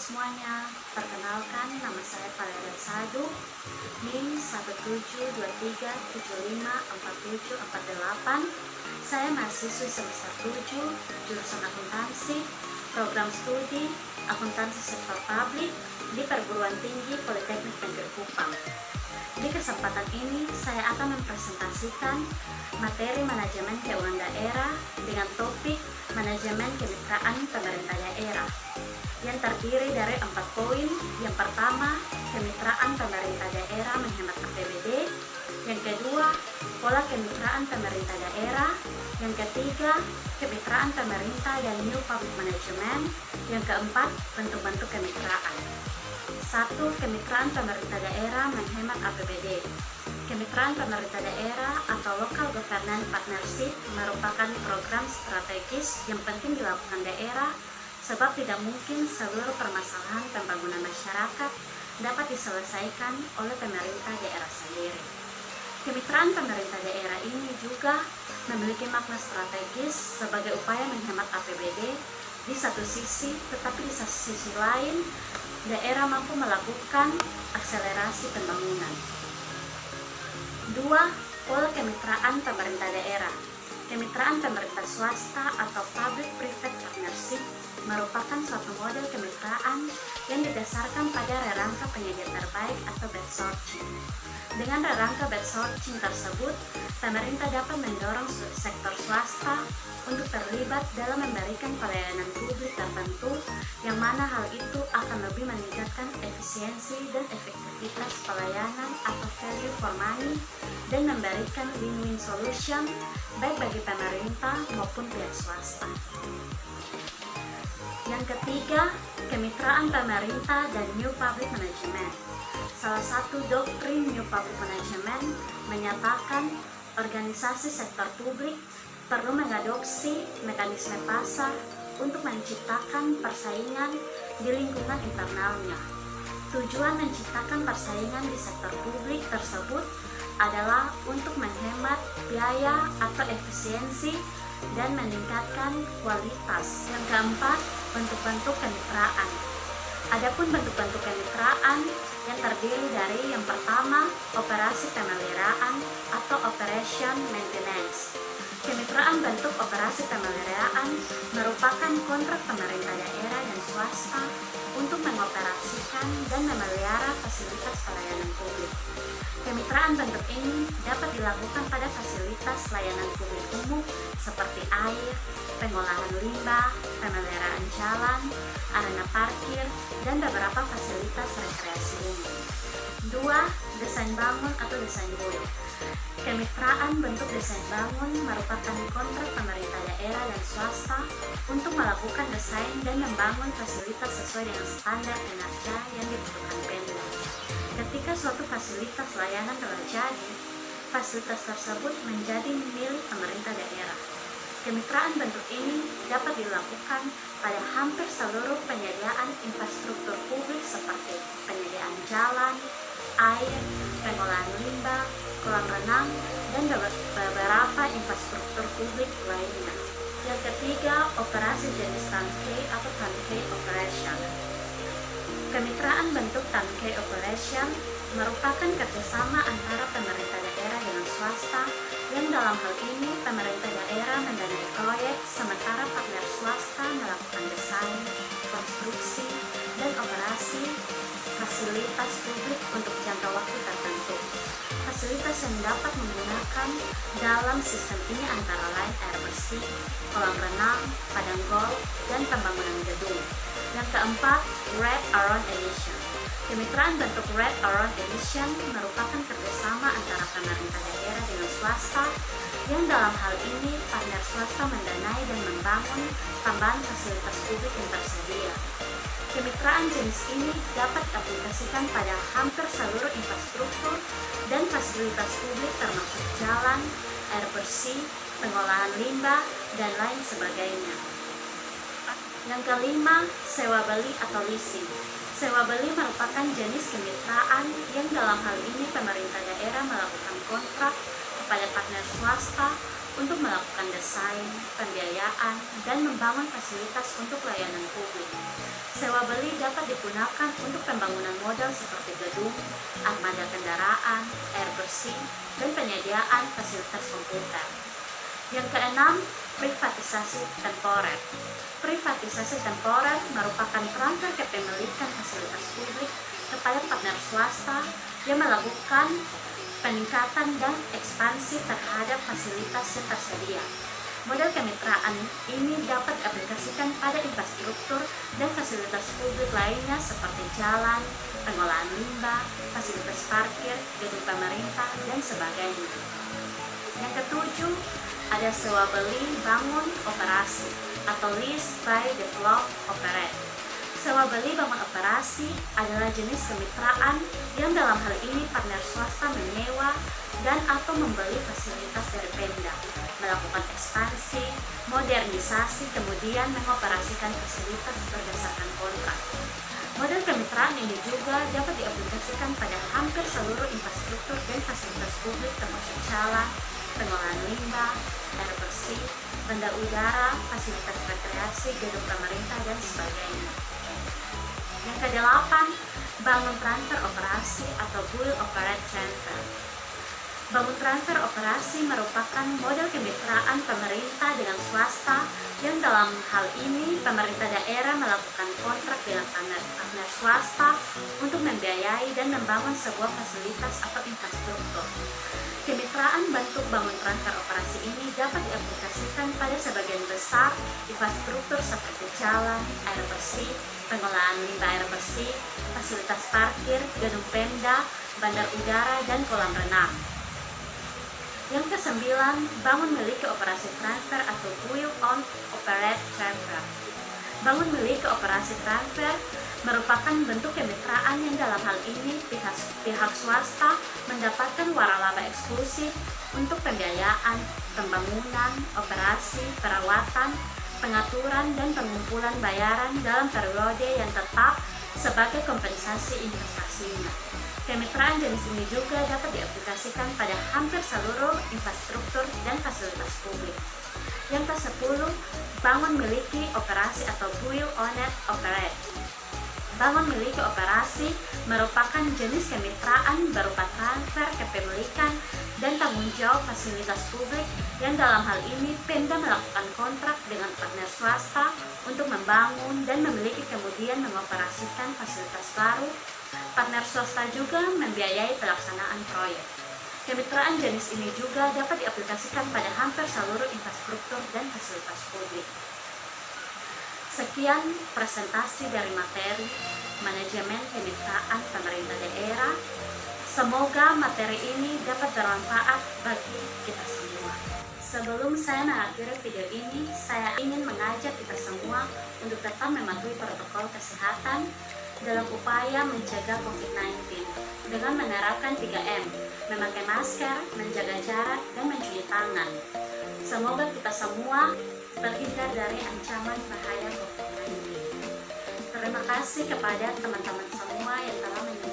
semuanya, perkenalkan nama saya Valeria Sadu, NIM 17237547448. Saya mahasiswi semester 7, jurusan akuntansi, program studi akuntansi sektor publik di Perguruan Tinggi Politeknik Negeri Kupang. Di kesempatan ini, saya akan mempresentasikan materi manajemen keuangan daerah dengan topik manajemen kemitraan pemerintah daerah yang terdiri dari 4 poin. Yang pertama, kemitraan pemerintah daerah menghemat APBD. Yang kedua, pola kemitraan pemerintah daerah. Yang ketiga, kemitraan pemerintah dan new public management. Yang keempat, bentuk-bentuk kemitraan. 1. Kemitraan pemerintah daerah menghemat APBD. Kemitraan pemerintah daerah atau Local Government Partnership merupakan program strategis yang penting dilakukan daerah, sebab tidak mungkin seluruh permasalahan pembangunan masyarakat dapat diselesaikan oleh pemerintah daerah sendiri. Kemitraan pemerintah daerah ini juga memiliki makna strategis sebagai upaya menghemat APBD di satu sisi, tetapi di sisi lain daerah mampu melakukan akselerasi pembangunan. 2. Pola kemitraan pemerintah daerah. Kemitraan pemerintah swasta atau public-private partnership merupakan suatu model kemitraan yang didasarkan pada rerangka penyedia terbaik atau best sourcing. Dengan rerangka best sourcing tersebut, pemerintah dapat mendorong sektor swasta untuk terlibat dalam memberikan pelayanan publik tertentu, yang mana hal itu akan lebih meningkatkan efisiensi dan efektivitas pelayanan atau value for money dan memberikan win-win solution baik bagi pemerintah maupun pihak swasta. Yang ketiga, kemitraan pemerintah dan new public management. Salah satu doktrin new public management menyatakan organisasi sektor publik perlu mengadopsi mekanisme pasar untuk menciptakan persaingan di lingkungan internalnya. Tujuan menciptakan persaingan di sektor publik tersebut adalah untuk menghemat biaya atau efisiensi dan meningkatkan kualitas. Yang keempat, bentuk-bentuk kemitraan. Adapun bentuk-bentuk kemitraan yang terdiri dari yang pertama, operasi pemeliharaan atau operation maintenance. Kemitraan bentuk operasi pemeliharaan merupakan kontrak pemerintah daerah dan swasta untuk mengoperasikan dan memelihara fasilitas pelayanan publik. Kemitraan bentuk ini dapat dilakukan pada fasilitas layanan publik umum seperti air, pengolahan limbah, pemeliharaan jalan, arena parkir, dan beberapa fasilitas rekreasi umum. 2. Desain bangun atau desain build. Kemitraan bentuk desain bangun merupakan kontrak pemerintah daerah dan swasta untuk melakukan desain dan membangun fasilitas sesuai dengan standar kinerja yang dibutuhkan Pemda. Ketika suatu fasilitas layanan terjadi, fasilitas tersebut menjadi milik pemerintah daerah. Kemitraan bentuk ini dapat dilakukan pada hampir seluruh penyediaan infrastruktur publik seperti penyediaan jalan, air, pengolahan limbah, kolam renang, dan beberapa infrastruktur publik lainnya. Yang ketiga, operasi jenis turnkey atau turnkey operation. Kemitraan bentuk turnkey operation merupakan kerjasama antara pemerintah daerah dengan swasta, yang dalam hal ini pemerintah daerah mendanai proyek sementara partner swasta melakukan desain, konstruksi, dan operasi fasilitas publik untuk jangka waktu tertentu. Fasilitas yang dapat menggunakan dalam sistem ini antara lain air bersih, kolam renang, padang golf, dan pembangunan gedung. Yang keempat, Wrap Around Emission. Kemitraan bentuk Wrap Around Emission merupakan kerjasama antara pemerintah daerah dengan swasta, yang dalam hal ini partner swasta mendanai dan membangun tambahan fasilitas publik yang tersedia. Kemitraan jenis ini dapat diaplikasikan pada hampir seluruh infrastruktur dan fasilitas publik termasuk jalan, air bersih, pengolahan limbah, dan lain sebagainya. Yang kelima, sewa beli atau leasing. Sewa beli merupakan jenis kemitraan yang dalam hal ini pemerintah daerah melakukan kontrak kepada partner swasta untuk melakukan desain, pembiayaan, dan membangun fasilitas untuk layanan publik. Sewa beli dapat digunakan untuk pembangunan modal seperti gedung, armada kendaraan, air bersih, dan penyediaan fasilitas komputer. Yang keenam, privatisasi temporer. Privatisasi temporer merupakan transfer kepemilikan fasilitas publik kepada partner swasta yang melakukan peningkatan dan ekspansi terhadap fasilitas yang tersedia. Model kemitraan ini dapat diaplikasikan pada infrastruktur dan fasilitas publik lainnya seperti jalan, pengolahan limbah, fasilitas parkir, gedung pemerintah, dan sebagainya. Yang ketujuh, ada sewa beli bangun operasi atau lease buy develop operate. Sewa beli bangun operasi adalah jenis kemitraan yang dalam hal ini partner swasta menyewa dan atau membeli fasilitas dari Pemda, melakukan ekspansi, modernisasi, kemudian mengoperasikan fasilitas berdasarkan kontrak. Model kemitraan ini juga dapat diaplikasikan pada hampir seluruh infrastruktur dan fasilitas publik termasuk jalan, pengolahan limbah, air bersih, banda udara, fasilitas rekreasi, gedung pemerintah, dan sebagainya. Yang kedelapan, bangun transfer operasi atau build operate transfer. Bangun transfer operasi merupakan model kemitraan pemerintah dengan swasta yang dalam hal ini pemerintah daerah melakukan kontrak dengan partner swasta untuk membiayai dan membangun sebuah fasilitas atau infrastruktur. Kemitraan bentuk bangun transfer operasi ini dapat diaplikasikan pada sebagian besar infrastruktur seperti jalan, air bersih, pengolahan limbah air bersih, fasilitas parkir, gedung Pemda, bandar udara, dan kolam renang. Yang kesembilan, bangun miliki operasi transfer atau build on operate transfer. Bangun miliki operasi transfer merupakan bentuk kemitraan yang dalam hal ini pihak swasta mendapatkan waralaba eksklusif untuk pembiayaan, pembangunan, operasi, perawatan, pengaturan, dan pengumpulan bayaran dalam periode yang tetap sebagai kompensasi investasinya. Kemitraan jenis ini juga dapat diaplikasikan pada hampir seluruh infrastruktur dan fasilitas publik. Yang ke-10, bangun miliki operasi atau build on it operate. Bangun miliki operasi merupakan jenis kemitraan berupa transfer kepemilikan dan tanggung jawab fasilitas publik yang dalam hal ini Pemda melakukan kontrak dengan partner swasta untuk membangun dan memiliki kemudian mengoperasikan fasilitas baru. Partner swasta juga membiayai pelaksanaan proyek. Kemitraan jenis ini juga dapat diaplikasikan pada hampir seluruh infrastruktur dan fasilitas publik. Sekian presentasi dari materi manajemen kemitraan pemerintah daerah. Semoga materi ini dapat bermanfaat bagi kita semua. Sebelum saya mengakhiri video ini, saya ingin mengajak kita semua untuk tetap mematuhi protokol kesehatan dalam upaya mencegah COVID-19 dengan menerapkan 3M, memakai masker, menjaga jarak, dan mencuci tangan. Semoga kita semua terhindar dari ancaman bahaya COVID-19. Terima kasih kepada teman-teman semua yang telah menonton.